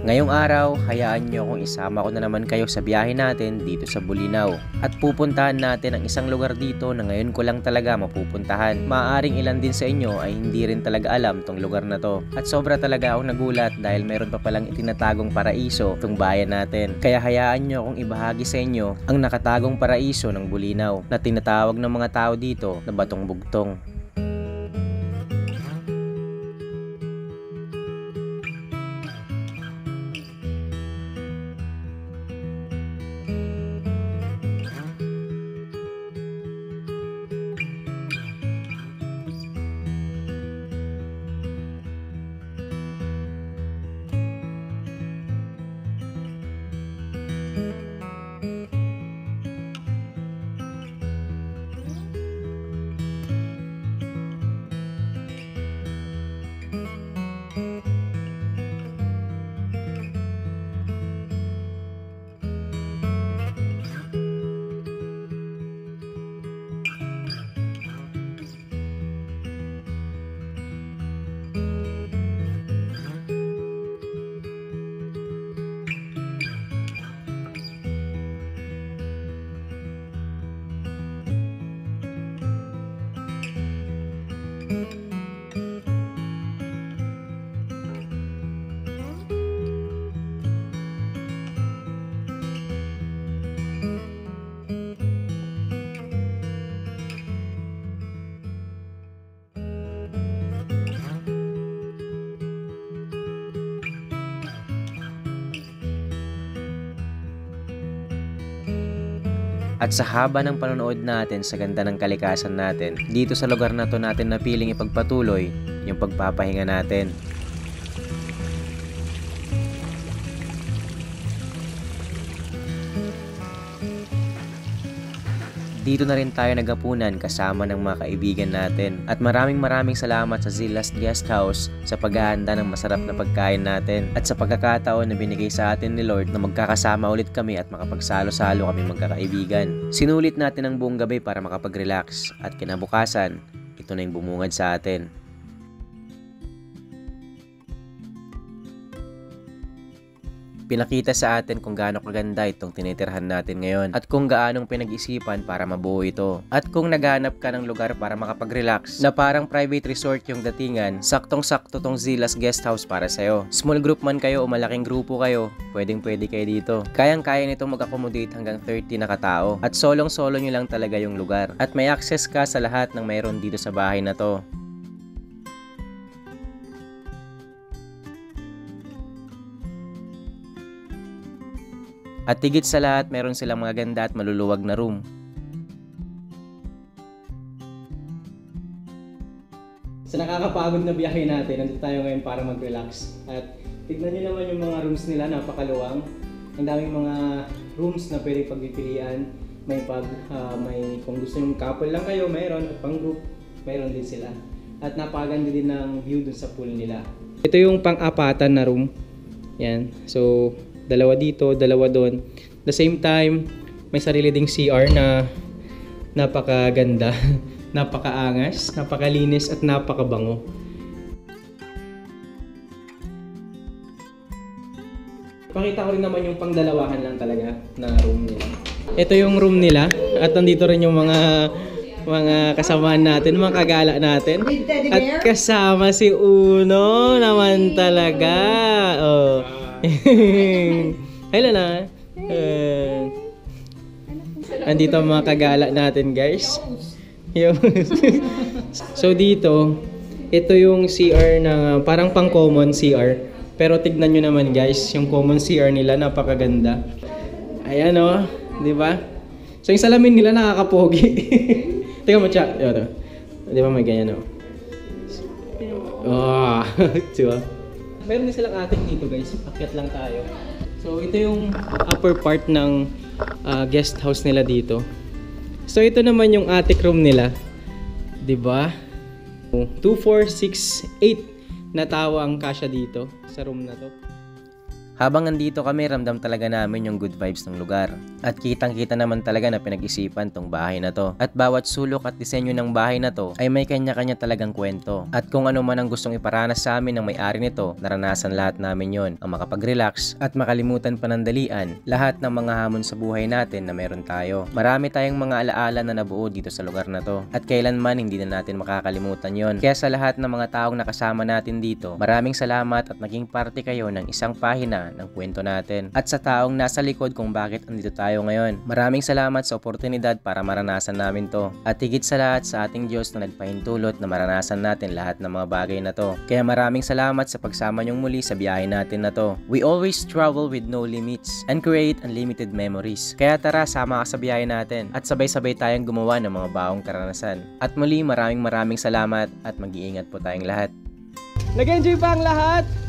Ngayong araw, hayaan nyo kung isama ko na naman kayo sa biyahe natin dito sa Bolinao. At pupuntahan natin ang isang lugar dito na ngayon ko lang talaga mapupuntahan. Maaaring ilan din sa inyo ay hindi rin talaga alam tong lugar na to. At sobra talaga akong nagulat dahil meron pa palang itinatagong paraiso tong bayan natin. Kaya hayaan nyo kung ibahagi sa inyo ang nakatagong paraiso ng Bolinao na tinatawag ng mga tao dito na Batong Bugtong. At sa haba ng panonood natin sa ganda ng kalikasan natin, dito sa lugar na to natin napiling ipagpatuloy yung pagpapahinga natin. Dito na rin tayo naghapunan kasama ng mga kaibigan natin. At maraming salamat sa Zilas Guest House sa paghahanda ng masarap na pagkain natin. At sa pagkakataon na binigay sa atin ni Lord na magkakasama ulit kami at makapagsalo-salo kami magkakaibigan. Sinulit natin ang buong gabi para makapag-relax. At kinabukasan, ito na yung bumungad sa atin. Pinakita sa atin kung gaano kaganda itong tinitirhan natin ngayon at kung gaanong pinag-isipan para mabuo ito. At kung naghahanap ka ng lugar para makapag-relax na parang private resort yung datingan, saktong-sakto tong Zilas Guest House para sa'yo. Small group man kayo o malaking grupo kayo, pwedeng-pwede kayo dito. Kayang-kaya nitong mag-accommodate hanggang 30 na katao at solong-solo nyo lang talaga yung lugar. At may access ka sa lahat ng mayroon dito sa bahay na to. At higit sa lahat, meron silang mga ganda at maluluwag na room. Sa nakakapagod na biyahe natin, nandito tayo ngayon para mag-relax. At tignan nyo naman yung mga rooms nila, napakaluwang. Ang daming mga rooms na pwede pagpipilian. May kung gusto yung couple lang kayo, mayroon. At pang group, mayroon din sila. At napakaganda din ng view dun sa pool nila. Ito yung pang-apatan na room. Yan. So, dalawa dito, dalawa doon. The same time, may sarili ding CR na napakaganda, napakaangas, napakalinis at napakabango. Pakita ko rin naman yung pangdalawahan lang talaga na room nila. Ito yung room nila at nandito rin yung mga kasamahan natin, mga kagala natin. At kasama si Uno naman talaga. Oh. Hello na. Andito ang mga kagala natin, guys. So dito, ito yung CR na parang pang common CR. Pero tignan nyo naman, guys, yung common CR nila napakaganda. Ayan oh, di ba? So yung salamin nila nakakapogi. Tingnan mo, chat. Di ba may ganyan oh. Oh, diba? Meron din silang attic dito, guys. Akyat lang tayo. So ito yung upper part ng guest house nila dito. So ito naman yung attic room nila. 'Di ba? 2, 4, 6, 8 na tao ang kasya dito sa room na to. Habang nandito kami, ramdam talaga namin yung good vibes ng lugar. At kitang-kita naman talaga na pinag-isipan tong bahay na to. At bawat sulok at disenyo ng bahay na to ay may kanya-kanya talagang kwento. At kung ano man ang gustong iparanas sa amin ng may-ari nito, naranasan lahat namin yon, ang makapag-relax at makalimutan panandalian lahat ng mga hamon sa buhay natin na meron tayo. Marami tayong mga alaala na nabuo dito sa lugar na to. At kailanman hindi na natin makakalimutan yon. Kaya sa lahat ng mga taong nakasama natin dito, maraming salamat at naging parte kayo ng isang pahina ng kwento natin. At sa taong nasa likod kung bakit andito tayo ngayon, maraming salamat sa oportunidad para maranasan namin to. At higit sa lahat sa ating Diyos na nagpahintulot na maranasan natin lahat ng mga bagay na to. Kaya maraming salamat sa pagsama niyong muli sa biyahe natin na to. We always travel with no limits and create unlimited memories. Kaya tara, sama ka sa biyahe natin at sabay-sabay tayong gumawa ng mga baong karanasan. At muli maraming salamat at mag-iingat po tayong lahat. Nag-enjoy ba ang lahat?